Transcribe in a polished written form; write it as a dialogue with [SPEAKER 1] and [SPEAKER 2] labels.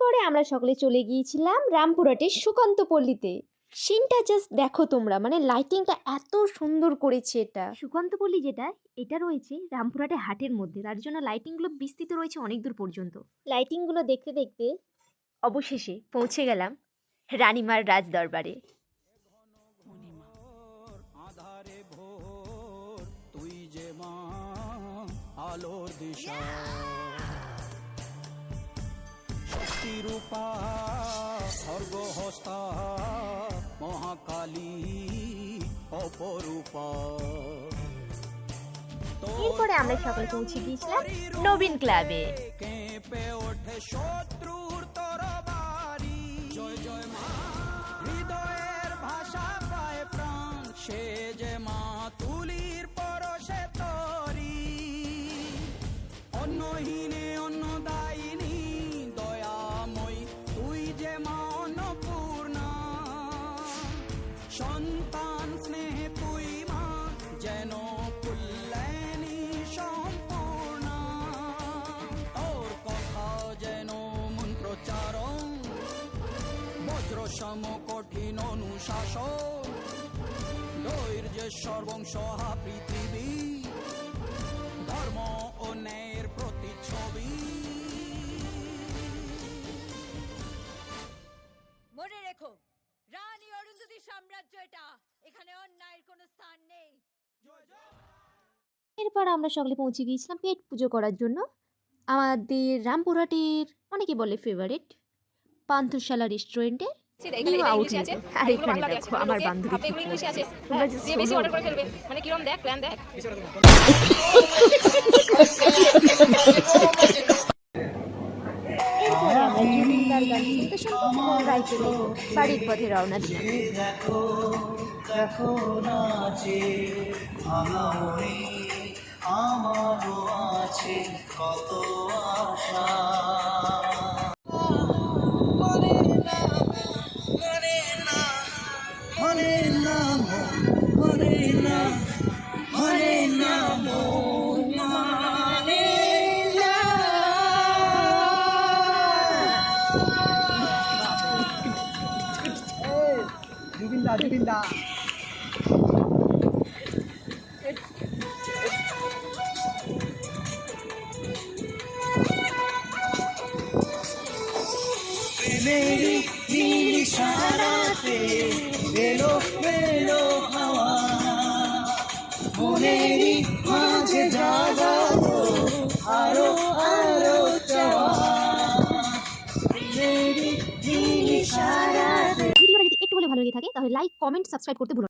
[SPEAKER 1] এরপরে আমরা সকলে চলে গিয়েছিলাম রামপুরহাটের সুকান্ত পল্লীতে। সিনটা জাস্ট দেখো তোমরা, মানে লাইটিংটা এত সুন্দর করেছে। এটা সুকান্ত পল্লী যেটা, এটা রয়েছে রামপুরহাটের হাটের মধ্যে, তার জন্য লাইটিংগুলো বিস্তৃত রয়েছে অনেক দূর পর্যন্ত। লাইটিংগুলো দেখতে দেখতে অবশেষে পৌঁছে গেলাম রানীমার রাজ দরবারে।
[SPEAKER 2] তুই যে মা আলোর দিশা, শক্তি রূপা স্বর্গহস্তা মহাকালী অপরূপা।
[SPEAKER 1] এরপরে আমরা সকলে পৌঁছে গিয়েছিলাম নবীন ক্লাবে।
[SPEAKER 2] কেঁপে ওঠে শত্রুর তরবারি, জয় জয় মা হৃদয়ের ভাষা পায় প্রাণ, সে যে মা তুলির পরশে তরি। অন্নহীনে অন্নদায়িনী দয়াময়ী, তুই যে মা অন্নপূর্ণা। সন্তান স্নেহে তুই মা যেন কল্যাণী সম্পূর্ণা। তোর কথা যেন মন্ত্রোচ্চারণ, বজ্র সম কঠিন অনুশাসন। ধৈর্যের সর্বংসহা পৃথিবী, ধর্ম ও ন্যায়ের প্রতিচ্ছবি।
[SPEAKER 3] মনে রেখো, রানী অরুন্ধতির সাম্রাজ্য এটা, এখানে অন্যায়ের কোনো স্থান নেই।
[SPEAKER 1] এরপর আমরা সকলে পৌঁছে গিয়েছিলাম পেট পুজো করার জন্য আমাদের রামপুরহাটের অনেকে বলে ফেভারিট পান্থশালা রেস্টুরেন্টে। নিউ আউটলেটে। আর এখানে দেখো আমার বান্ধবী কি করছে। তোমরা just শোনো।
[SPEAKER 3] মানে কিরম দেখ, প্ল্যান দেখ।
[SPEAKER 1] এরপরে আমরা জুবিনদার গান শুনতে শুনতে রায় চলে বাড়ির পথে রওনা দিলাম।
[SPEAKER 4] দেখো দেখো নাচে ভাঙামণি, আমারও আছে কত আশা। মনে না মনে না মনে না মনে না মনে না মন মানে না।
[SPEAKER 2] জুবিনদা জুবিনদা
[SPEAKER 4] প্রেমেরই নীল সারাতে এলো এলো হাওয়া, মনেরই মাঝে জাগালো আরো আরো চাওয়া। প্রেমেরই নীল সারাতে।
[SPEAKER 1] ভিডিওটা যদি একটু হলে ভালো লেগে থাকে তাহলে লাইক, কমেন্ট, সাবস্ক্রাইব করতে ভুলো না।